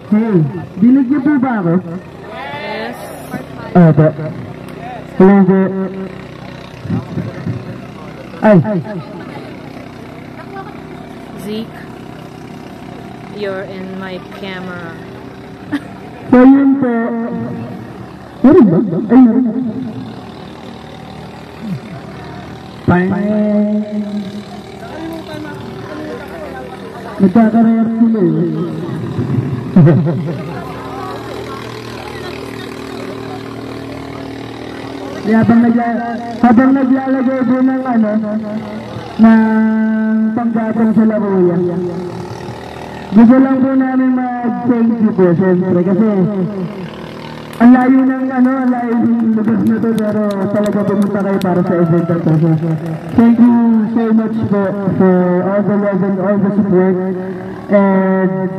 Hey, dinig niyo po ba ako? Yes. Opo. Hello po. Ay. Zeke, you're in my camera. So yun po. Meron ba? Ay, meron. Fine. Nagkakareact sila eh. Habang naglalagay po ng panggatong sa laruya. Gusto lang po namin mag-thank you po, siyempre, kasi ang layo ng lugar na to, pero talaga pumunta kayo para sa event na to. So, thank you so much po for all the love and all the support. And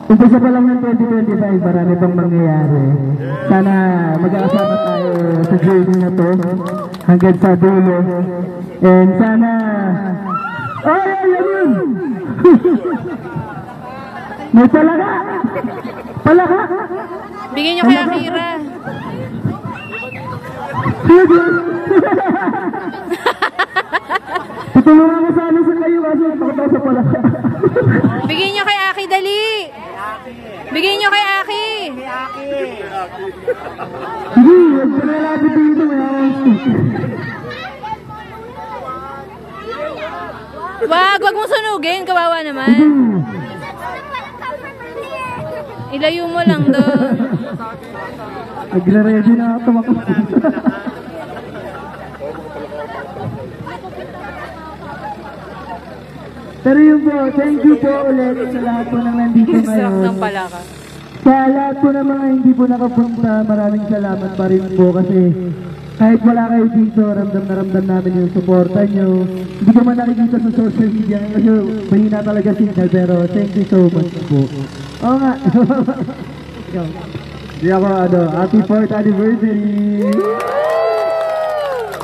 umpisa pa lang ng 2025, marami pang mangyayari. Sana mag-aasama tayo sa journey na to hanggang sa dulo. And sana... Ay, yun! May palaka! Palaka! Bigyan nyo kay Akira. Tutulungan ko sana sa kayo kasi pakita sa palaka. Bigyan nyo kay Aki, dali! Bigyan nyo kay Aki! Hindi, huwag ka nalapit dito. Wag mong sunugin, kawawa naman. Ilayo mo lang doon. Nagre-ready na ako tumakot. Pero yun po, thank you po ulit sa lahat po nang nandito ngayon. Ng palaka. Sa lahat po ng mga hindi po nakapunta, maraming salamat pa rin po kasi kahit wala kayo dito, ramdam na ramdam namin yung suporta nyo. Hindi ko man nakikita sa social media kasi mahina talaga signal, pero thank you so much po. Oo nga. Di ako happy 4th anniversary!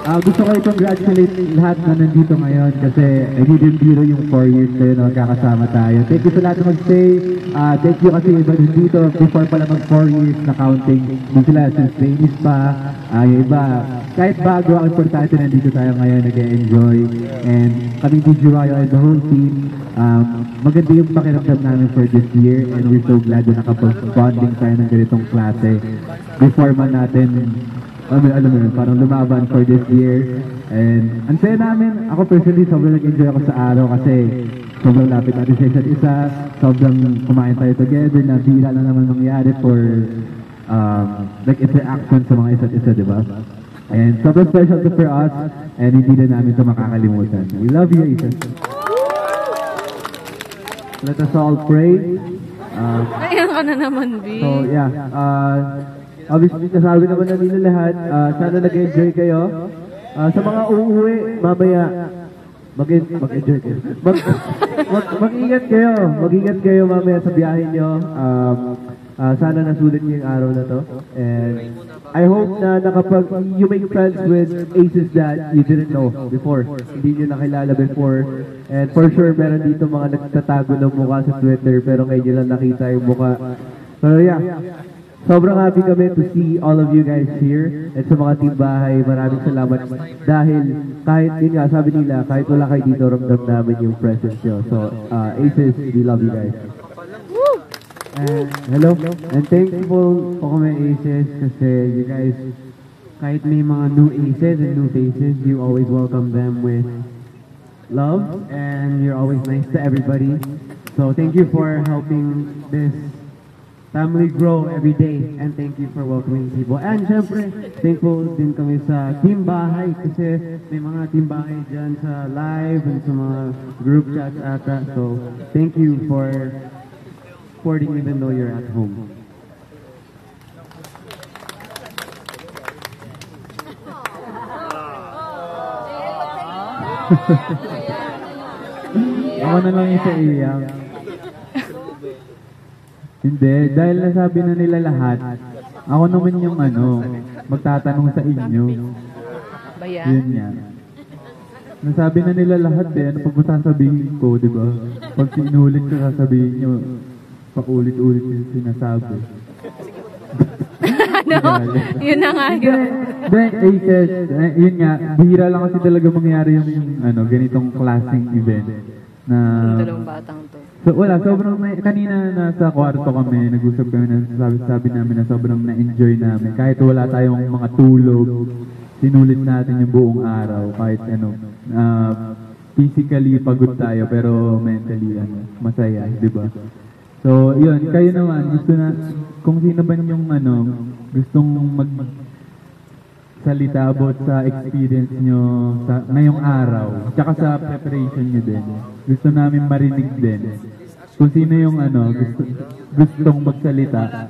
Gusto ko i-congratulate lahat na nandito ngayon kasi I didn't biro yung 4 years kayo na magkakasama tayo. Thank you sa lahat na mag-stay. Thank you kasi iba dito before pala mag 4 years na counting. Doon sila since trainees pa. Yung iba, kahit bago, ang importante nandito tayo ngayon, nag-enjoy. And kaming DJ Royal and the whole team, maganda yung pakiramdam namin for this year and we're so glad na nakapag-bonding tayo ng ganitong klase. Before man natin alam mo yun, parang lumaban for this year. And ang saya namin, ako personally, sobrang nag-enjoy ako sa araw kasi sobrang lapit natin sa isa't isa, sobrang kumain tayo together, na bihira na naman mangyari for like interaction sa mga isa't isa, di ba? And sobrang special to for us, and hindi na namin ito makakalimutan. We love you, Isis. Let us all pray. Ayan ka na naman, B. So, yeah. Obviously, nasabi naman na nila lahat. Sana nag-enjoy kayo. Sa mga uuwi, mamaya, mag-enjoy kayo. Mag-ingat kayo. Mag-ingat kayo mamaya sa biyahe nyo. Sana nasulit niyo yung araw na to. And I hope na you make friends with aces that you didn't know before. Hindi nyo nakilala before. And for sure, meron dito mga nagtatago ng mukha sa Twitter pero ngayon nyo lang nakita yung mukha. So yeah. Sobrang happy kami to see all of you guys here. At sa mga team bahay, maraming salamat. Dahil kahit, yun nga, sabi nila, kahit wala kayo dito, ramdam namin yung presence nyo. So, Aces, we love you guys. And, hello. And thankful po kami Aces kasi you guys, kahit may mga new Aces and new faces, you always welcome them with love. And you're always nice to everybody. So, thank you for helping this family grow every day, and thank you for welcoming people. And syempre, thankful din kami sa team bahay kasi may mga team bahay dyan sa live and sa mga group chats ata. So, thank you for supporting even though you're at home. Ako na lang yung sa iyak. Hindi, dahil nasabi na nila lahat, ako naman yung magtatanong sa inyo. Bayan? Yun yan. Nasabi na nila lahat ano pa ba sasabihin ko, di ba? Pag sinulit ko sasabihin nyo, paulit-ulit yung sinasabi. Ano? Yun na nga yun. Yun nga, bihira lang kasi talaga mangyari yung ganitong klaseng event. Na, Dalawang batang to. so wala, sobrang, kanina nasa kwarto kami, nag-usap kami na sabi namin na sobrang na-enjoy namin. Kahit wala tayong mga tulog, sinulit natin yung buong araw. Kahit physically pagod tayo, pero mentally masaya, di ba? So, yun, kayo naman, gusto na, kung sino ba yung gustong salita about sa experience nyo ngayong araw, tsaka sa preparation nyo din. Gusto namin marinig din. Kung sino yung gustong magsalita.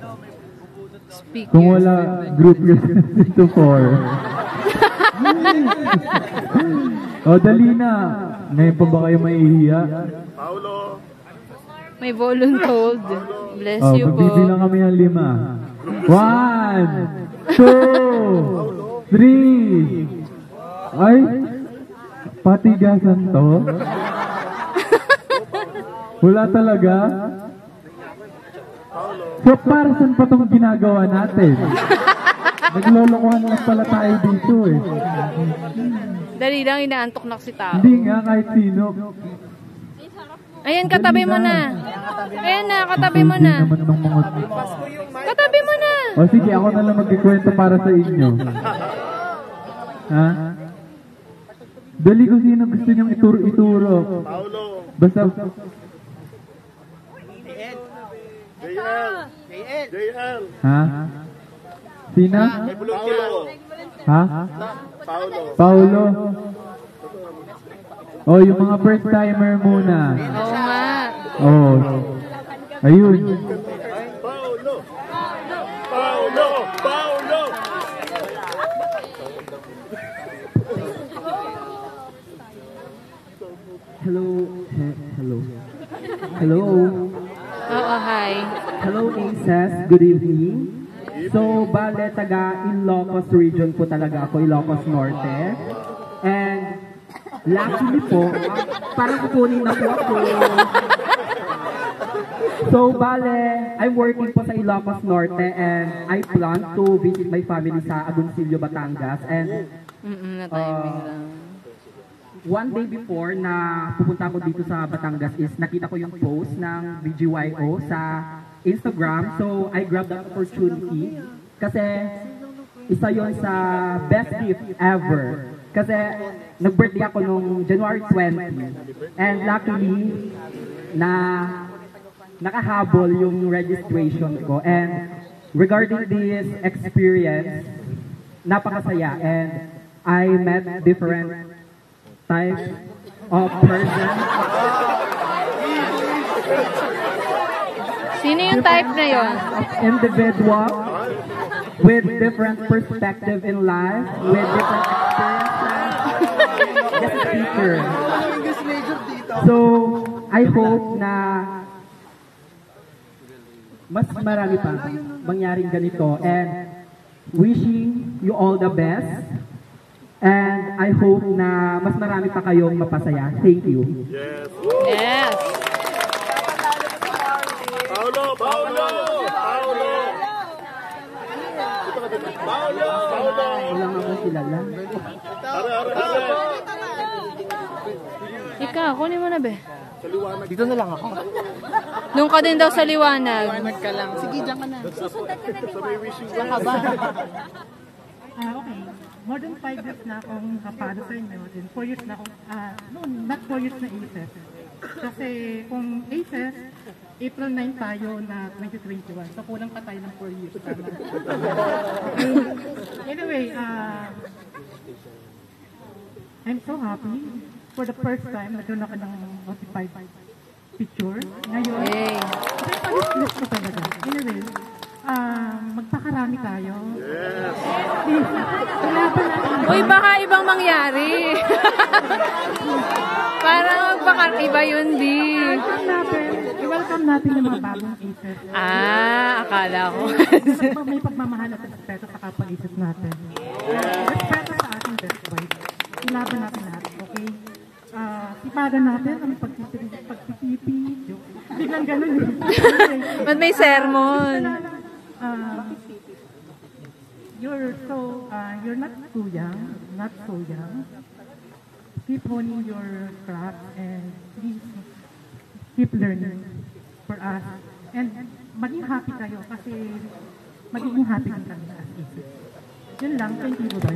Speak Kung wala, group yourself to 4. O, dali na. Ngayon pa ba kayo mahihiya? May voluntold. Bless you po. Magbibilang kami ng 5. 1, 2, 3. Ay, patigasan to. Wala talaga. So, para saan pa itong ginagawa natin? Naglolokohan lang pala tayo dito eh. Dali lang, inaantok na si tao. Hindi nga kahit sino. Ayan, katabi mo na. Ayan na, katabi mo na. Hindi naman ng mga... Katabi mo na. O sige, ako na lang magkikwento para sa inyo. Ha? Dali ko sino gusto niyong ituro. Basta... JL. Ha? Sina? Ha? Paulo. Oh, yung mga first timer muna. Oo nga. Oh. Ayun. Paulo. Hello. Oo, hi. Hello, Aces. Good evening. So, bale, taga Ilocos region po talaga ako, Ilocos Norte. And, luckily po, parang kukunin na po ako. So, bale, I'm working po sa Ilocos Norte and I plan to visit my family sa Agoncillo, Batangas. And, Na-timing lang. one day before na pupunta ako dito sa Batangas is nakita ko yung post ng BGYO sa Instagram. So, I grabbed that opportunity kasi isa yon sa best gift ever. Kasi nag-birthday ako nung January 20 and luckily na nakahabol yung registration ko. And regarding this experience, napakasaya and I met different types of persons. Sino yung type na yon? Individual with different perspective in life, with different experiences. Just a speaker. So, I hope na mas marami pa mangyaring ganito and wishing you all the best. And I hope na mas marami pa kayong mapasaya. Thank you. Yes. Wala nga po kilala. Ikaw, kunin mo na be. Dito na lang ako. Doon ka din daw sa liwanag. Ka lang. Sige, diyan ka na. Diyan ka ba? Okay. More than 5 years na akong kapado sa inyo. And 4 years na akong, not 4 years na ACES. Kasi kung ACES, April 9 tayo na 2021. So kulang pa tayo ng 4 years. Anyway, I'm so happy. For the first time, nagkaroon ako ng notified picture. Ngayon, Yay. pag-list ko talaga. Anyway, magpakarami tayo. Uy, baka ibang mangyari. Parang magpakaiba yun, di. I-welcome natin yung mga bagong ACES. Akala ko. May pagmamahal at respeto sa kapag-ACES natin. Respeto sa ating best wife. Ilaban natin lahat, okay? Sipagan natin ang pagtitipid, Biglang ganun eh. Ba't may sermon? You're not too young, not so young. Keep honing your craft and please keep learning for us. And maging happy kayo kasi magiging happy din kami as isip. Yun lang, thank you, Lord.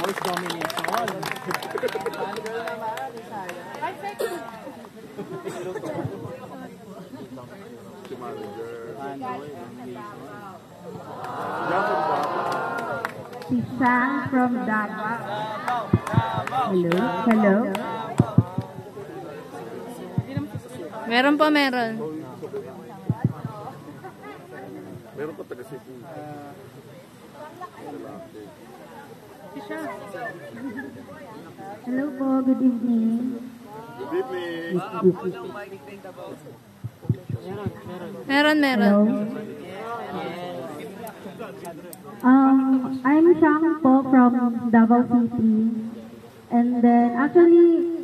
Voice domination. Si Sang from Davao. Hello? Hello? Meron pa, meron. Meron pa taga Cebu. Hello po, good evening. Good evening. Meron, meron. Hello? I'm Shang po from Davao City. And then, actually,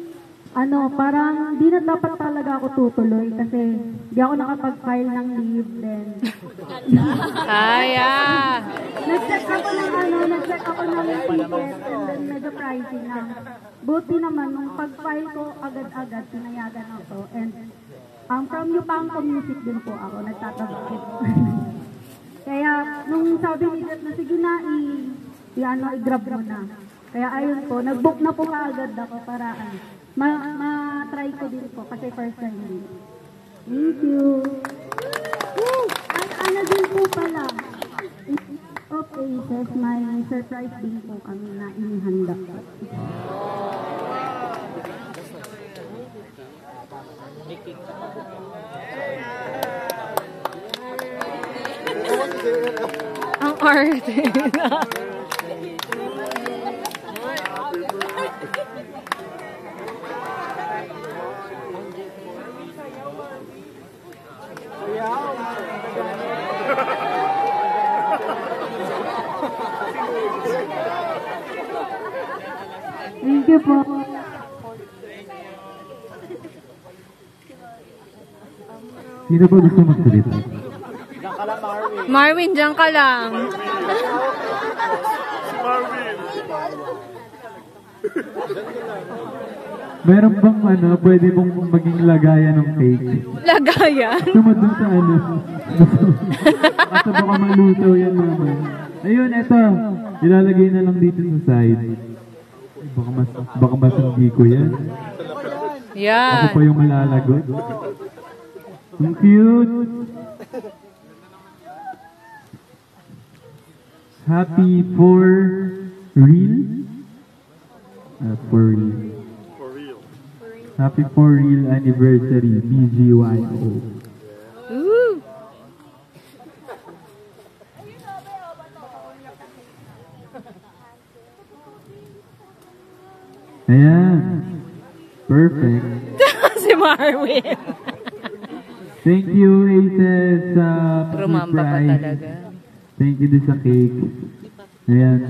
parang di na dapat talaga ako tutuloy kasi di ako nakapag-file ng leave then. Nag-check ako ng ticket and then medyo pricey na. Buti naman, nung pag-file ko agad-agad, pinayagan ako. And from Yupango Music din po ako, nagtatabakit. Kaya, nung sabi ni Jeff na sige na, i-grab mo na. Kaya ayun po, nag-book na po kaagad ako para ma-try ko din po kasi first time din. Thank you. Ay, din po pala. Okay, says may surprise din po kami na inihanda po. Ang arte. Thank you po. Sino ba gusto magsalita? Marvin, diyan ka lang. Marvin. Meron bang pwede mong maging lagayan ng cake? Lagayan? Sumadun sa Basta baka maluto yan naman. Ayun, eto. Ilalagay na lang dito sa side. Baka masanggi ko yan. Ako pa yung malalagot. Ang cute. Happy for real? For real. For real. Happy for real anniversary, BGYO. Ooh. Ayan. Perfect. Si Marvin. Thank you, Aces, sa Rumamba pa surprise. talaga. Thank you din sa cake. Ayan.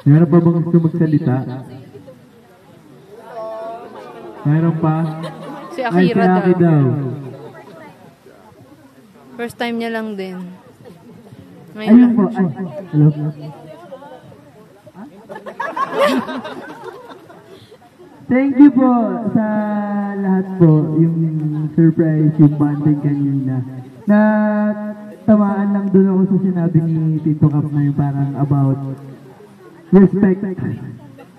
Meron pa bang gusto magsalita? Meron pa? Si Akira Ay, si Aki daw. First time niya lang din. Ngayon Ayun lang. po. Ay, hello. Thank you po sa lahat po. Yung surprise, yung bonding kanina. Na tamaan lang doon ako sa sinabi ni Tito Cap na yung parang about respect.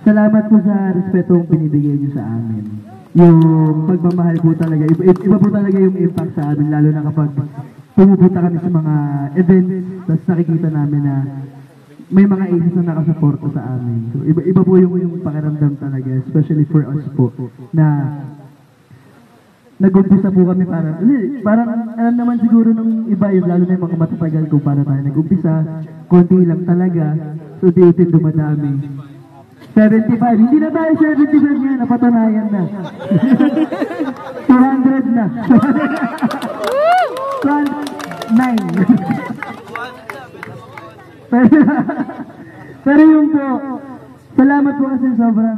Salamat po sa respetong binibigay niyo sa amin. Yung pagmamahal po talaga, iba po talaga yung impact sa amin, lalo na kapag pumupunta kami sa mga events, tapos nakikita namin na may mga aces na nakasuporta sa amin. So, iba po yung pakiramdam talaga, especially for us po, na nag-umpisa po kami parang alam naman siguro nung iba yung lalo na yung mga matatagal ko para tayo nag-umpisa, konti lang talaga, so di dumadami. 75, hindi na tayo 75 yan, napatanayan na. 200 na. 209. Pero yung po, salamat po kasi sobrang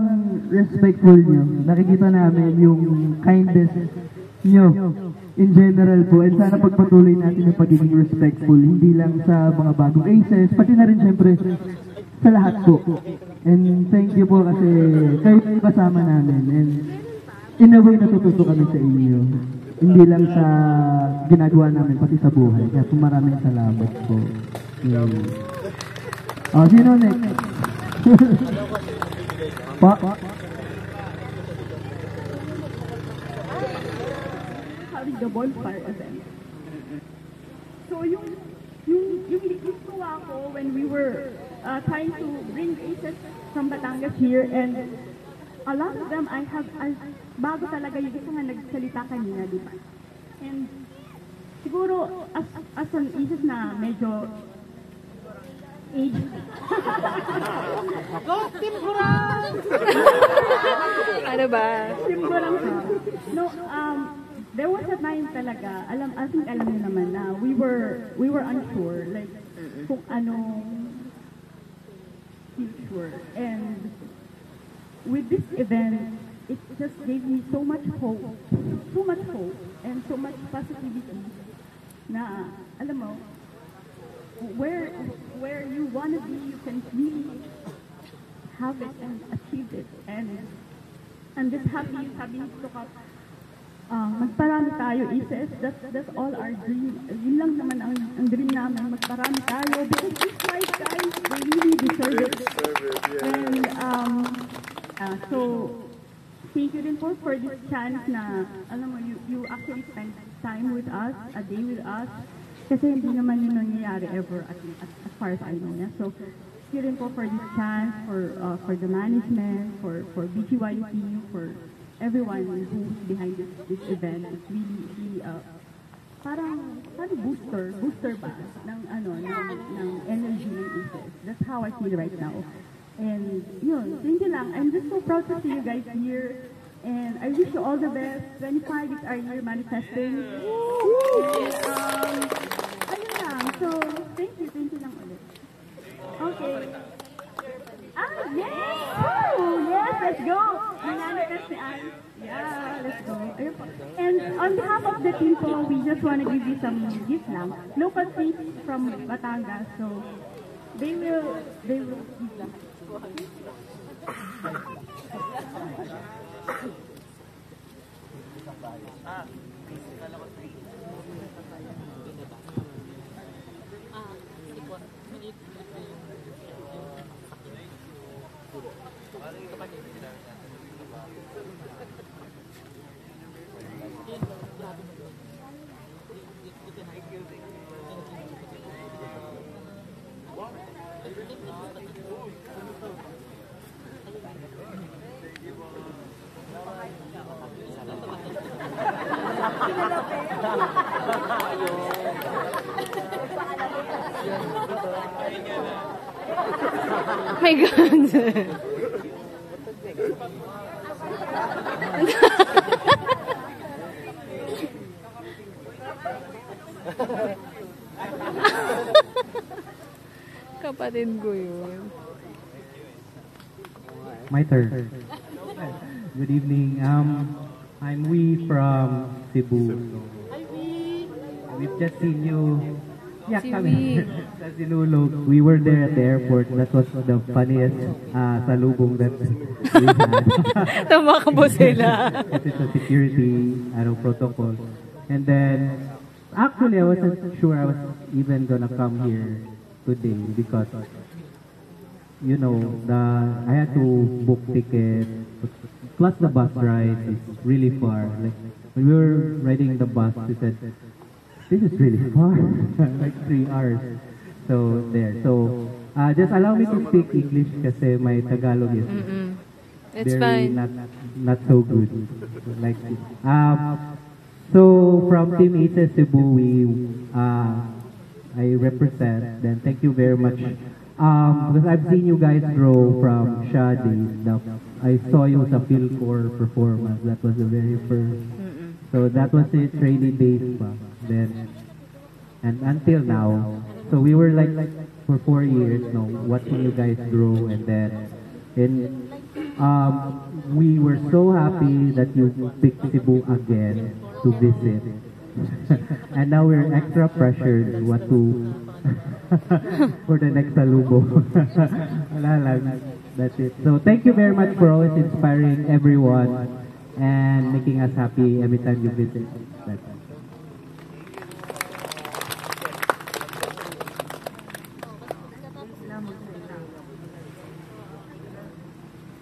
respectful nyo. Nakikita namin yung kindness nyo in general po. And sana pagpatuloy natin yung pagiging respectful, hindi lang sa mga bagong aces, pati na rin syempre sa lahat po. And thank you po kasi kayo yung kasama namin. And in a way, natututo kami sa inyo. Hindi lang sa ginagawa namin, pati sa buhay. Kaya po maraming salamat po. Oh, sino next? Pa? Having the bonfire event. So yung ginawa ko when we were trying to bring aces from Batangas here, and a lot of them bago talaga yung gusto nga nagsalita kanina, di ba? And siguro as an aces na medyo age. Go, Team Gurang! Ano ba? Team Gurang ka. No, there was a time talaga, I think alam niyo naman na we were unsure, like, kung anong future. And with this event, it just gave me so much hope, and so much positivity na, alam mo, where you want to be, you can really have it and achieve it. And I'm just happy to have magparami tayo, Isis. That's all our dream. Yun lang naman ang dream namin, magparami tayo. Because these guys, they really deserve it. And so, thank you din for this chance na, alam mo, you actually spend time with us, a day with us. Kasi hindi naman yun nangyayari ever as far as I know. Yeah? So, thank you rin po for this chance, for the management, for BGYU team, for everyone who's behind this event. It's really parang booster ba ng energy ng Aces. That's how I feel right now. And yun, thank you lang. I'm just so proud to see you guys here. And I wish you all the best. 25 is our year manifesting. And, ayun lang. So, thank you lang ulit. Okay. Yes! Oh, yes, let's go! Manifest si Anne. Yeah, let's go. Ayun po. And on behalf of the team po, we just want to give you some gifts lang. Local things from Batangas. So, they will give them. My God. Kapatid ko yun. My turn. Good evening. I'm Wee from Cebu. We've just seen you. Yeah, Si kami. Wee. Sa Sinulog. We were there at the airport. That was the funniest salubong that we had. Tumakbo sila. Kasi sa security, protocol. And then, actually, I wasn't sure I was even gonna come here today because, you know, I had to book tickets. Plus the bus ride is really far. Like, when we were riding the bus, we said, this is really far. Like 3 hours. So, there. So, just allow me to speak English kasi my Tagalog is It's very fine. not so good. Like, so from Team Aces Cebu, I represent. Then thank you very much. Because I've seen you guys grow from Shadi. I saw you sa Philcore performance. That was the very first. So that was it, training days pa. Then, and until now, so we were like for 4 years, watching you guys grow, and then, we were so happy that you picked Cebu again to visit. And now we're extra pressured what to for the next Salubong. Wala lang. That's it. So thank you very much for always inspiring everyone and making us happy every time you visit. That's it.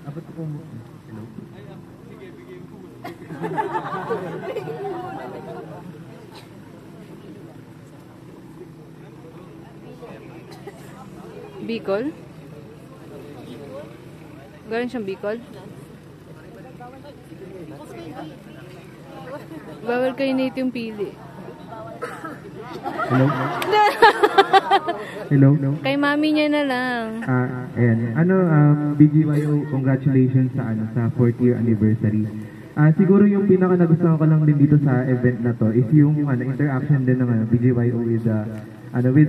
Abot ko mo. Hello. Bicol? Galing siyang Bicol? Bawal kayo na yung pili. Hello? Hello? Kay mami niya na lang. Ayan. BGYO, congratulations sa 4th year anniversary. Siguro yung pinaka nagustuhan ko lang din dito sa event na to is yung interaction din ng BGYO with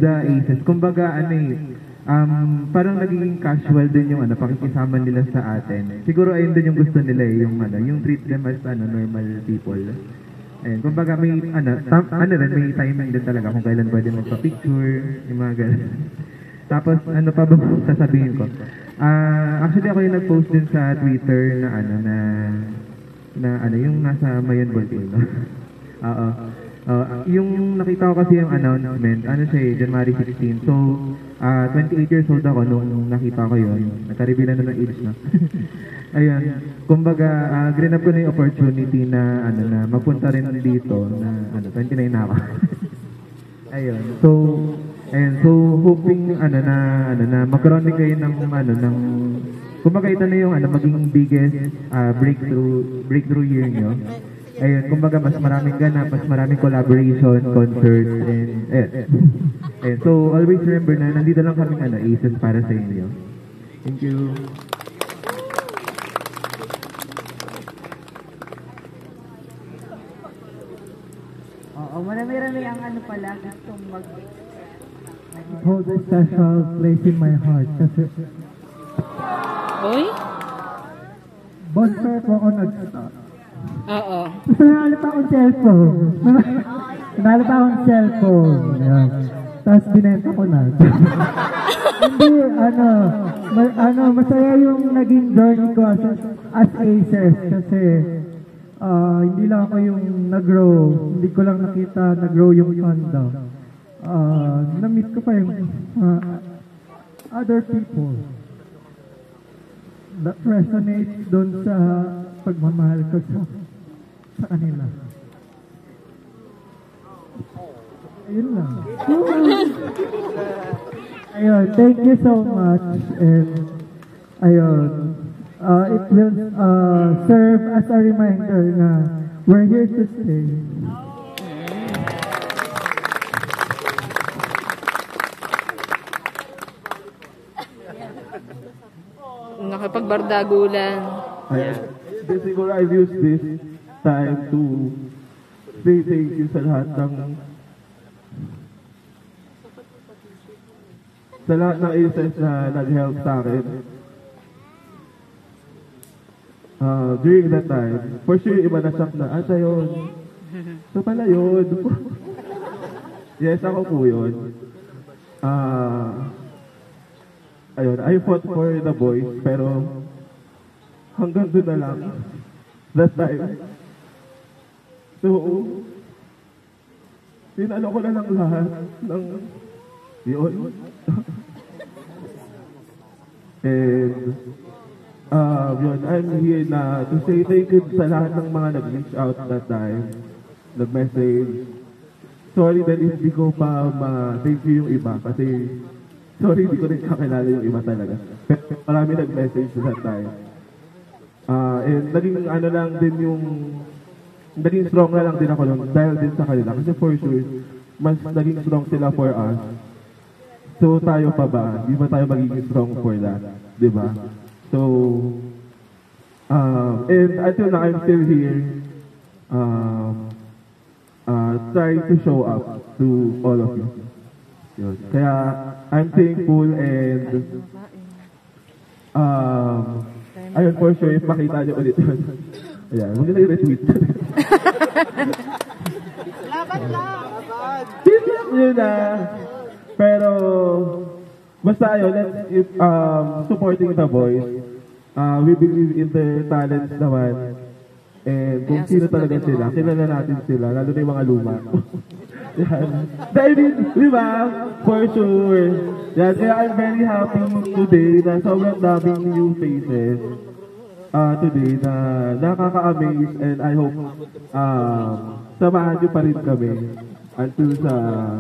the Aces. Kumbaga, parang nagiging casual din yung pakikisama nila sa atin. Siguro ayun din yung gusto nila yung treat them as normal people. Ayun, kumbaga may may timing din talaga kung kailan pwede magpa-picture, yung mga ganun. Tapos ano pa ba sasabihin ko? Actually ako yung nag-post din sa Twitter na yung nasa Mayon Volcano. Oo. Yung nakita ko kasi yung announcement, January 16. So, 28 years old ako nung nakita ko yun. Nagka-reveal na ng age na. Ayun. Kumbaga, grinab ko na yung opportunity na magpunta rin dito na 29 na ako. Ayun. So hoping na magkaroon din kayo ng kumbaga ito na yung maging biggest breakthrough year nyo. Ayun, kumbaga mas maraming ganap, mas maraming collaboration, concerts, and ayun. So always remember na nandito lang kami Aces para sa inyo. Thank you. Oo, marami-rami ang pala gustong Hold a special place in my heart. Kasi Oy? bonfire po ako nag-start. Oo. Gusto nanalo pa akong cellphone. Nanalo pa akong cellphone. Yan. Tapos binenta ko na. Hindi, masaya yung naging journey ko as Aces kasi hindi lang ako yung nag-grow. Hindi ko lang nakita nag-grow yung fandom. Na-meet ko pa yung other people that resonates doon sa pagmamahal ko sa kanila. Ayun lang. Ayun, thank you so much. And ayun, it will serve as a reminder na we're here to stay. Nakapagbardagulan. Siguro I've used this time to say thank you sa lahat ng Aces na nag-help sa akin. During that time, for sure iba na shock na, siya yun. Siya pala yun. Yes, ako po yun. Ayun, I fought for the boys, pero hanggang doon na lang. That time. So, pinalo ko na lang lahat ng yun. And, yun, I'm here na to say thank you sa lahat ng mga nag-reach out that time. Nag-message. Sorry that hindi ko pa ma-thank you yung iba kasi sorry, hindi ko rin kakilala yung iba talaga. Pero marami nag-message that time. And naging lang din naging strong na lang din ako nun dahil din sa kanila. Kasi for sure, mas naging strong sila for us. So tayo pa ba? Di ba tayo magiging strong for that? Di ba? So, and until now, I'm still here trying to show up to all of you. Yun. Kaya, I'm thankful and Ayun, for sure, if makita niyo ulit yun. Ayan, huwag nyo na i-retweet. Laban lang! Yun na. Pero, basta ayun, let's keep supporting the boys. We believe in their talents naman. And kung sino talaga sila, kilala natin sila, lalo na yung mga luma. Yan. Dahil, di ba? For sure. Yan, kaya I'm very happy today na sobrang daming new faces. Today na nakaka-amaze and I hope samahan nyo pa rin kami until sa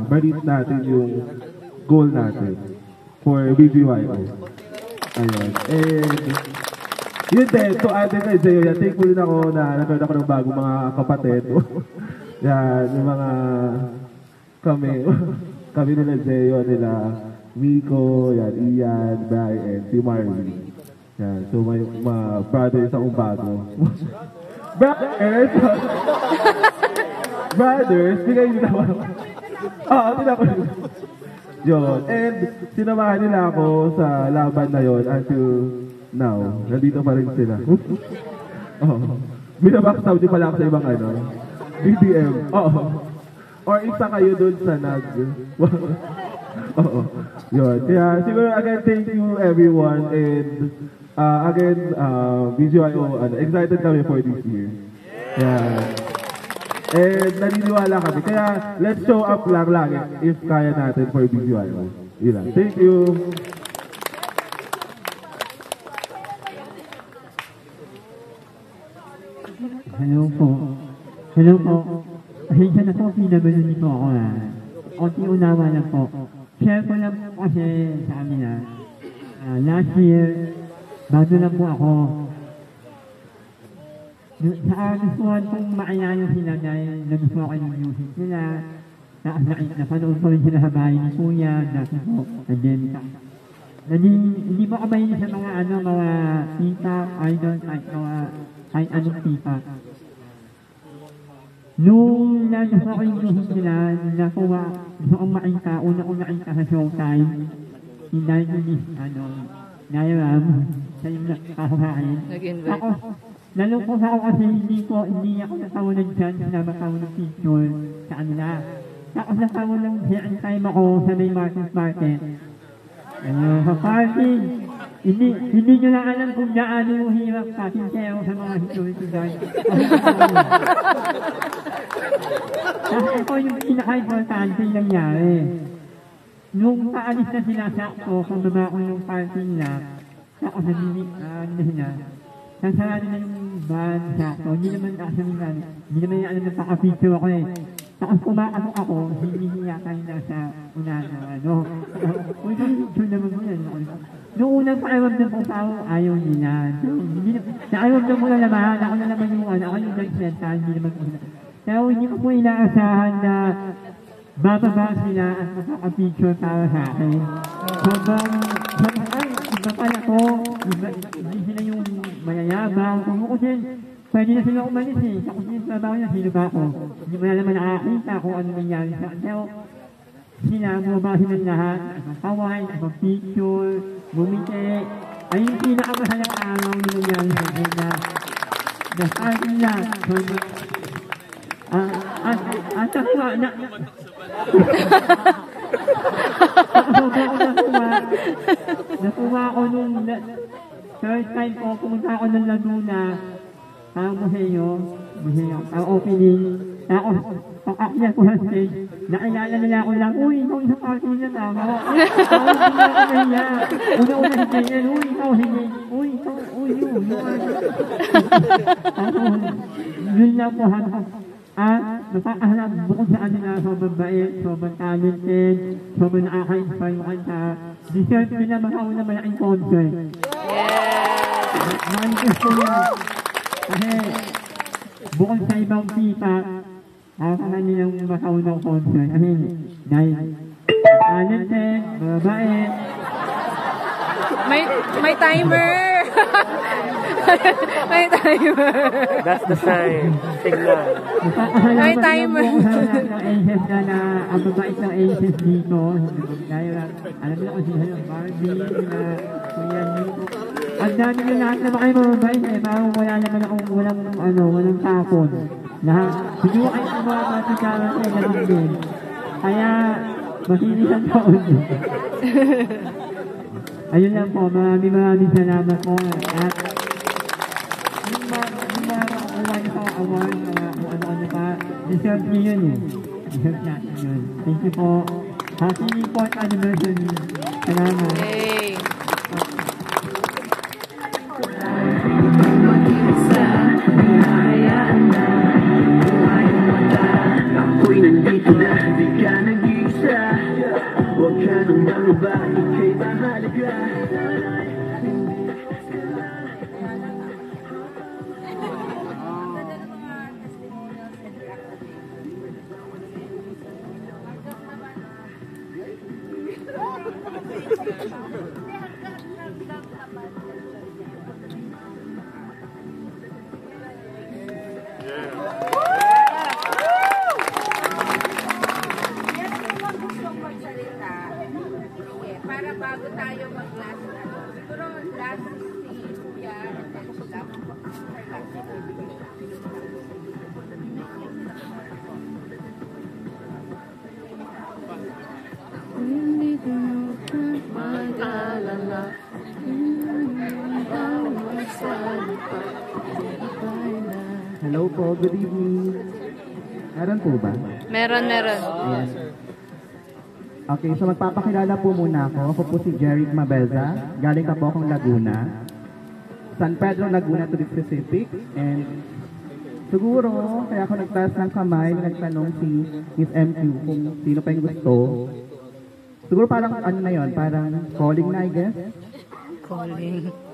ma-reach natin yung goal natin for BBYO. Ayun. And yun din, to add din kay Zeo, yan, thankful din ako na nagkaroon ako ng bagong mga kapatid. Yan, yung mga kami nila Zeo, nila Miko, yan, Ian, Bri, and si Marvin. Yan, so may mga brothers akong bago. Brothers, bigay nila ako. Tinapos. Yun, and sinamahan nila ako sa laban na yon until now. Nandito pa rin sila. Binabackstop din pala ako sa ibang BDM. Or isa kayo dun sa Yun. Kaya siguro again, thank you everyone. And again, BGYO, excited kami for this year. Yeah. And naniniwala kami. Kaya let's show up lang lagi if kaya natin for BGYO. Yun lang. Thank you. Hello po. Hello po. Pasensya na po, pinabalik po ako Konti unawa lang po. Share ko lang po kasi sa amin last year, bago lang po ako. Sa gustuhan kong makilala sila dahil nagustuhan ko yung music nila. Napanood ko rin sila sa bahay ni Kuya, dati po, and then, hindi po ako mahilig sa mga mga tita, idol, kahit anong tita. Nung nagustuhan ko yung music nila, gusto kong makita, una kong nakita sa Showtime, hindi Nairam, sa yung nakakasakin. Tapos, nalungkot ako kasi hindi ako natawanan dyan, sinama ako ng picture sa kanila. Tapos natawa ng sharing time ako sa may market. Sa party, hindi nyo lang alam kung gaano yung hirap pasensya sa mga security guard. Kasi ako yung pinaka-importante yung nangyari. Nung paalis na sila sa ako, kung baba ko yung party nila, ako sila, sasarado na yung van sa ako, hindi naman yung alam na pakapicture ako Tapos kumakano ako, hindi niya kayo nasa unahan Uy, picture naman mo yan. Noong unang pakiramdam ko tao, ayaw nila. Nakaramdam ko na naman, ako na naman yung ako yung nag-senta, hindi naman ko Pero hindi ko po inaasahan na bababa sila at makaka-picture para sa akin. Iba pala ko, hindi sila yung mayayabang. Kung ako pwede na sila umalis Sa kusin trabaho niya, sino ba ako? Hindi mo na naman nakakita kung ano nangyari sa akin. Pero sila, bumaba sila lahat, nakakaway, nakapicture, bumiti. Ay yung pinakamahalang araw na nangyari sa akin na start nila. At ako nakuha ako nung first time ko, pumunta ako ng Laguna, ang museo, ang opening. Tapos, pag-akyat ko sa stage, nakilala nila ako lang, uy, ikaw sa party na tama. Hindi na ako nahiya. Una-una si Jenny, uy, ikaw, hindi. Uy, ikaw, uy, yun. Tapos, yun lang po hanggang. Nakakahanap bukod sa kanila, sobrang bait, sobrang talented, sobrang nakaka-inspire yung kanta. Deserve nila makauna malaking concert. Nakalikas ko yan. Kasi, bukod sa ibang tita, nakakahan nilang makaunang concert. Kasi, dahil talented, mabait. May timer! May timer! That's the sign. Signal. May timer. Ang ASES na ang babait ng ASES dito. Dahil alam nila kung sila yung Barbie, na Kuya Nito. ang dami nyo lahat naman kayo mababait eh. Parang wala naman akong walang tapon. Lahat, hindi ko kayo mga matikara sa ilang din. Kaya, masinis ang taon. Ayun lang po, maraming salamat po. At, yung mga award pa, kung ano-ano pa, deserve nyo yun eh. Deserve natin yun. Thank you po. Happy 4th anniversary. Salamat. Hey. Ako'y nandito na, di ka nag-iisa. Huwag ka nang bangaba, ika'y mahalaga. Para bago tayo mag-last, siguro last si Kuya and then sila for last. Hindi ko mag-alala. Hello po, good evening. Meron po ba? Meron. Ayan. Okay, so magpapakilala po muna ako. Ako po si Jeric Mabeza. Galing ka po akong Laguna. San Pedro, Laguna to be specific. And siguro, kaya ako nagtaas ng kamay, nagtanong si Miss MQ kung sino pa yung gusto. Siguro parang ano na yon, parang calling na I guess.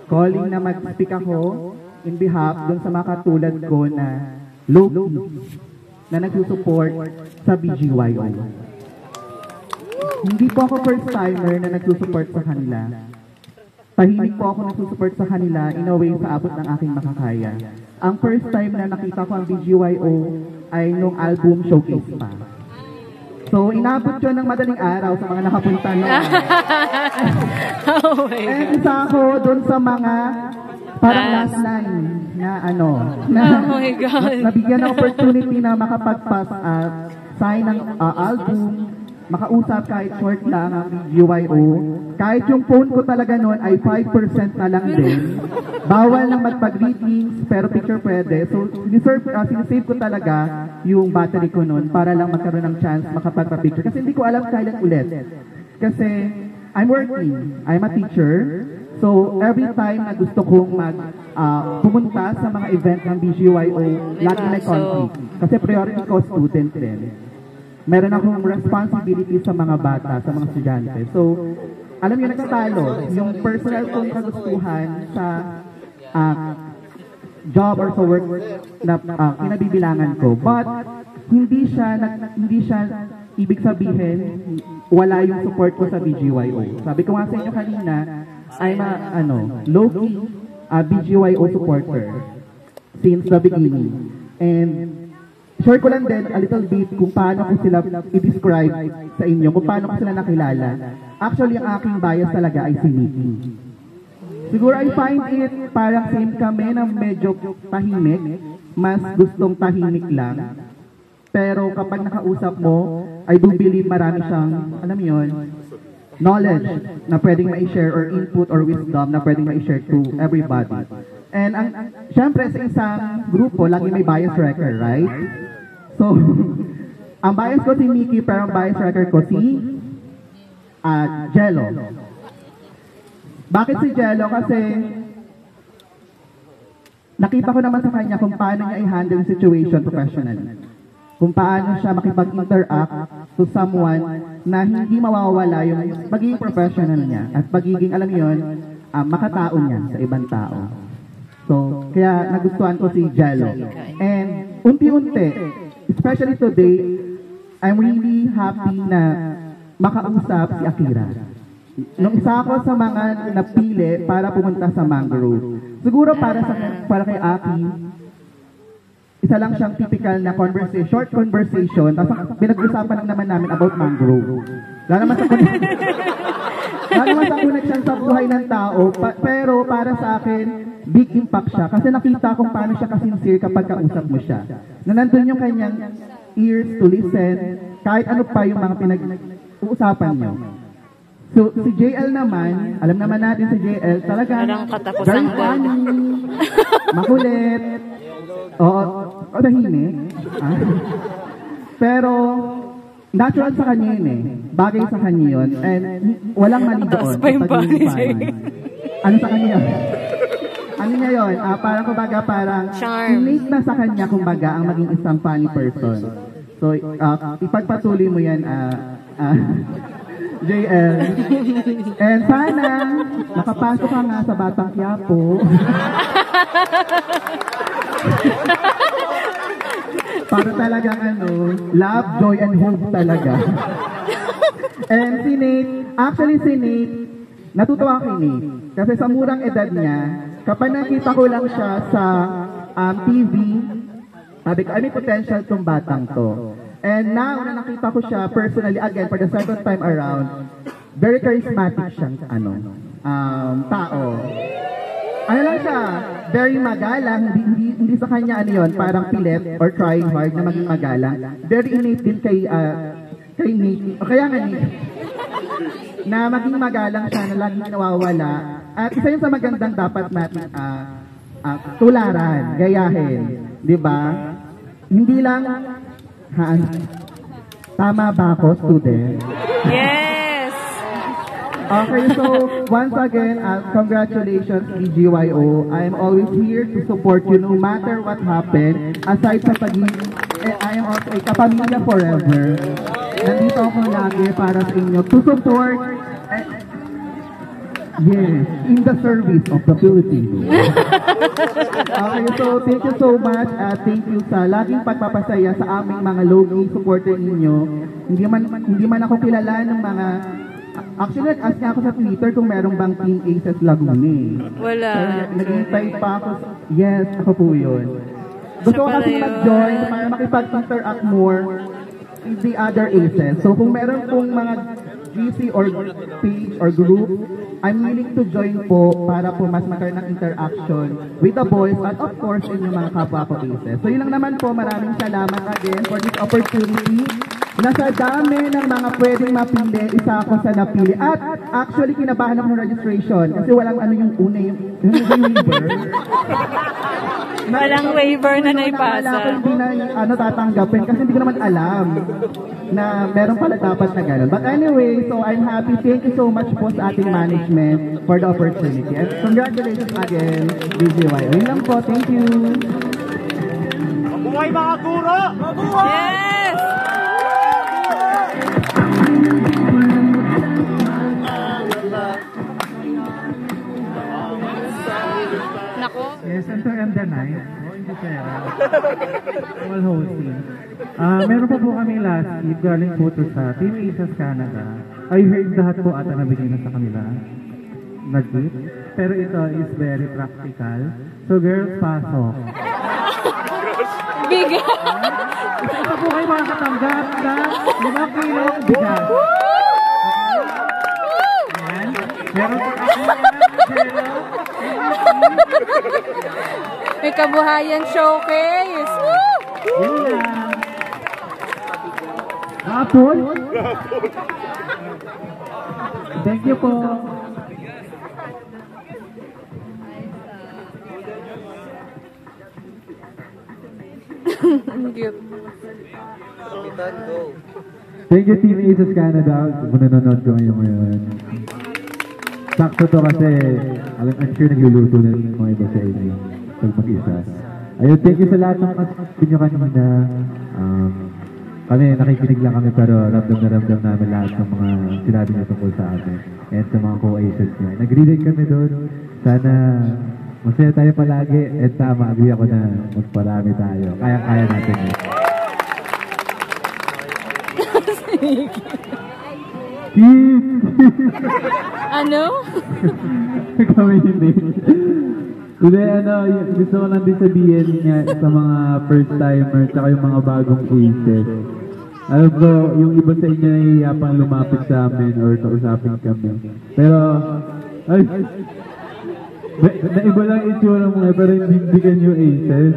Calling na mag-speak ako in behalf dun sa mga katulad ko na low-key na nagsusupport sa BGYO. Hindi po ako first-timer na nagsusupport sa kanila. Tahimik po ako nagsusupport sa kanila in a way sa abot ng aking makakaya. Ang first time na nakita ko ang BGYO ay nung album showcase pa. So, inabot yun ng madaling araw sa mga nakapunta noon. Oh my And God. isa ako doon sa mga parang last line na Oh my God. nabigyan ng opportunity na makapag-sign ng album, makausap kahit short lang ang BGYO. Kahit yung phone ko talaga noon ay 5% na lang din. Bawal nang magpag-greetings, pero picture pwede. So, sinisave ko talaga yung battery ko noon para lang magkaroon ng chance makapagpa-picture. Kasi hindi ko alam kailan ulit. Kasi, I'm working. I'm a teacher. So, every time na gusto kong pumunta sa mga event ng BGYO, lagi may conflict. Kasi priority ko, student din. Meron akong responsibility sa mga bata, sa mga estudyante. So, alam niyo, nagtatalo. Yung personal kong kagustuhan sa job or sa work na kinabibilangan ko. But, hindi siya ibig sabihin, wala yung support ko sa BGYO. Sabi ko nga sa inyo kanina, I'm a low-key BGYO supporter since the beginning. And share ko lang din a little bit kung paano ko sila i-describe sa inyo, kung paano ko sila nakilala. Actually, ang aking bias talaga ay si Mickey. Siguro I find it parang same kami na medyo tahimik, mas gustong tahimik lang. Pero kapag nakausap mo, I do believe marami siyang, alam mo yun, knowledge na pwedeng ma-share or input or wisdom na pwedeng ma-share to everybody. And syempre sa isang grupo, lagi may bias wrecker, right? So, ang bias ko si Mickey, pero ang bias wrecker ko si Jello. Bakit si Jello? Kasi nakita ko naman sa kanya kung paano niya i-handle yung situation professionally. Kung paano siya makipag-interact to someone na hindi mawawala yung pagiging professional niya at pagiging, alam yun, makatao niya sa ibang tao. So, kaya nagustuhan ko si Jello. And unti-unti, especially today, I'm really happy na makausap si Akira. Nung isa ako sa mga napili para pumunta sa Mangrove. Siguro para kay Aki, isa lang siyang typical na conversation, short conversation, tapos pinag-usapan lang naman namin about mangrove. Wala naman sa connection sa buhay ng tao, pero para sa akin, big impact siya. Kasi nakita kung paano siya kasincere kapag kausap mo siya. Na nandun yung kanyang ears to listen, kahit ano pa yung mga pinag-uusapan nyo. So, si JL naman, alam naman natin si JL, talagang very funny, makulit, tahimik. Pero, natural sa kanya yun eh. Bagay sa kanya yun. And walang mali doon. Ano sa kanya yun? Ano niya yun? Parang kumbaga parang innate na sa kanya kumbaga ang maging isang funny person. So, ipagpatuloy mo yan, JL. And sana, nakapasok ka nga sa Batang Quiapo. Para talagang love, joy, and hope talaga. And si Nate, actually si Nate, natutuwa kay Nate. Kasi sa murang edad niya, kapag nakita ko lang siya sa TV, sabi ko, may potential tong batang to. And now, na nakita ko siya personally, again, for the second time around, very charismatic siyang tao. Ano lang siya, very magalang, hindi sa kanya parang pilit or trying hard na maging magalang. Very innate din kay Nate, kaya nga Nate, na maging magalang siya na laging nawawala. At isa yun sa magandang dapat natin tularan, gayahin. Di ba? Hindi lang, tama ba ako, student? Yes! Okay, so once again, congratulations BGYO. I am always here to support you no matter what happened. Aside sa I am also a kapamilya forever. Nandito ako lagi para sa inyo to support, yes, in the service of the Philippines. Okay, so thank you so much. Thank you sa laging pagpapasaya sa aming mga low-key supporter ninyo. Hindi man ako kilala ng mga... Actually, nag-ask niya ako sa Twitter kung merong bang Team Aces Laguna. Wala. Nag-intay pa ako. Yes, ako po yun. Gusto ko kasi mag-join para makipag-interact more with the other Aces. So kung meron pong mga GC or page or group, I'm willing to join po para po mas magkaroon ng interaction with the boys at of course inyong mga kapwa ko Aces. So yun lang naman po, maraming salamat again for this opportunity. Nasa dami ng mga pwedeng mapili, isa ako sa napili. At actually, kinabahan ako ng registration kasi walang yung una, yung waiver. Walang waiver na naipasa. Wala ko hindi na tatanggapin kasi hindi ko naman alam na meron pala dapat na gano'n. But anyway, so I'm happy. Thank you so much po sa ating management for the opportunity. And congratulations again, BGY. Yun lang po. Thank you. Mabuhay mga guro! Mabuhay! Yes! Nako. Yes, enter and the night. Hindi pera. All hosting. Meron pa po kami last week galing po to sa Team Aces Canada. I heard lahat po ata nabigay na sa kanila. Nag-gift. Pero ito is very practical. So girls, pasok. Bigat! Isa po kayo makakatanggap na 5 kilong bigat. Ayan. Meron po ako May kabuhayan showcase! Yun lang. Hapon? Thank you po. Thank you Team Aces Canada. Kung nanonood ko ngayon. Sakto to kasi I'm sure nagluluto na mga iba sa inyo pag mag-isa. Ayun, thank you sa lahat ng kasi nyo kanina. Kami, nakikinig lang kami pero ramdam na ramdam namin lahat ng mga sinabi nyo tungkol sa amin and sa mga co-aces nyo. Nag-relate kami doon. Sana masaya tayo palagi at tama, agree ako na magparami tayo. Kaya-kaya natin yun. Ano? Kami hindi. Hindi, gusto ko lang din sabihin niya sa mga first timer tsaka yung mga bagong aces. Alam ko, yung iba sa inyo nahihiya pang lumapit sa amin or kausapin kami. Pero, ay, naiba lang itsura mo nga, pero hindi ka yung aces.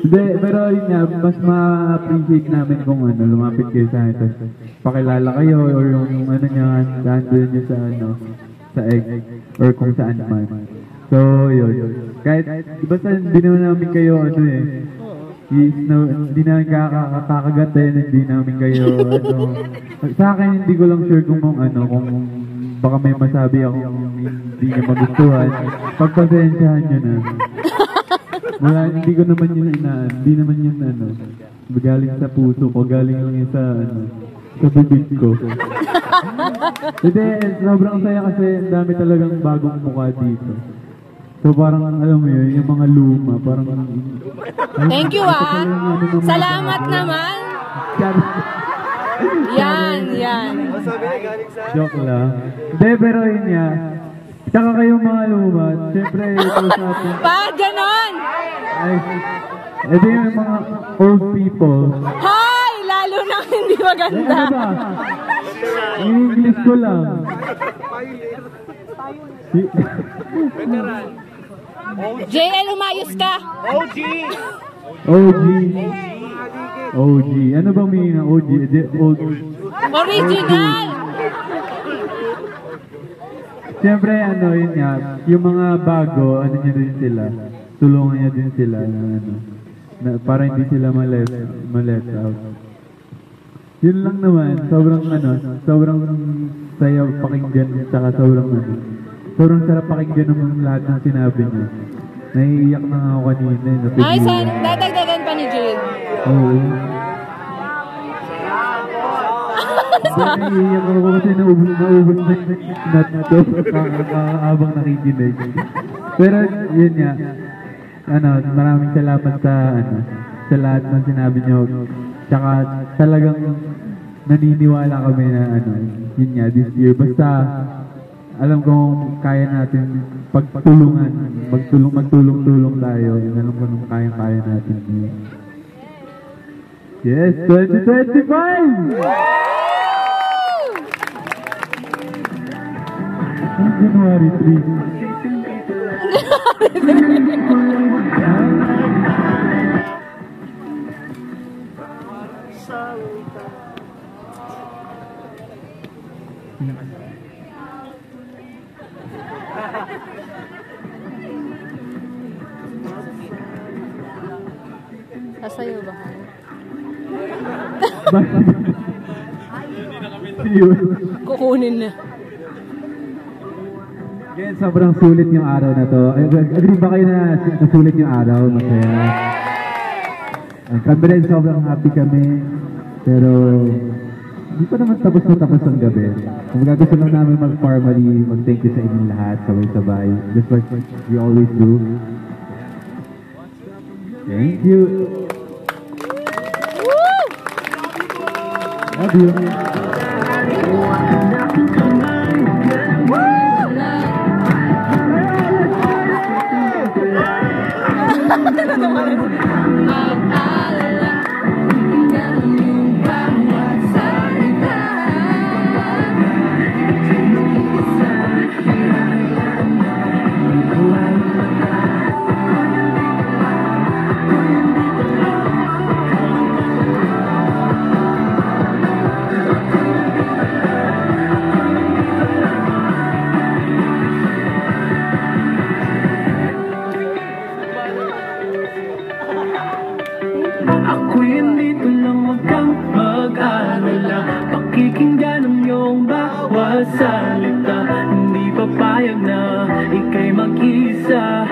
Hindi, pero yun nga, mas ma-appreciate namin kung lumapit kayo sa akin. Tapos, pakilala kayo or yung nyo, handle nyo sa egg, or kung saan man. So, yun. Kahit, basta hindi naman namin kayo, hindi namin kakagatin, hindi namin kayo, sa akin, hindi ko lang sure kung baka may masabi ako hindi niya magustuhan. Pagpasensyahan nyo na. Wala, hindi ko naman yun hindi naman yun galing sa puso ko, galing lang yun sa bibig ko. Hindi, sobrang saya kasi ang dami talagang bagong mukha dito. So parang alam mo yun, yung mga luma, parang thank you salamat naman. Yan. Joke lang. Hindi, pero yun nga. Tsaka kayong mga luma, siyempre ito sa atin. Ganon! Ay, ito yung mga old people. Hi! Lalo na hindi maganda. Ano ba? Yung English ko lang. Veteran. JL, umayos ka. OG. Ano bang meaning ng OG? Original! Siyempre, yun nga, yung mga bago, niya din sila, tulungan niya din sila, para hindi sila ma-let out. Yun lang naman, sobrang saya pakinggan, saka sobrang sarap pakinggan naman lahat ng sinabi niya. Naiiyak na ako kanina. Ay, dadagdagan pa ni Jill. Oo. Naiiyak ako kasi naubos na nut na to habang nakikinig. Pero yun nga, maraming salamat sa lahat ng sinabi niyo. Tsaka talagang naniniwala kami na yun nga, this year. Basta alam kong kaya natin pagtulungan, magtulong-tulong tayo. Alam ko nung kaya natin. Yes, 2025! January 3. Kasayo ba? Kukunin na. Again, sobrang sulit yung araw na to. Agree ba kayo na sulit yung araw? Masaya. Kami rin sobrang happy kami. Pero hindi pa naman tapos ang gabi. Kung gusto lang namin mag-formally, mag-thank you sa inyong lahat, sabay-sabay. Just like we always do. Thank you. Love you. Pakikinggan ang iyong bawat salita. Hindi papayag na ika'y mag-isa.